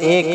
1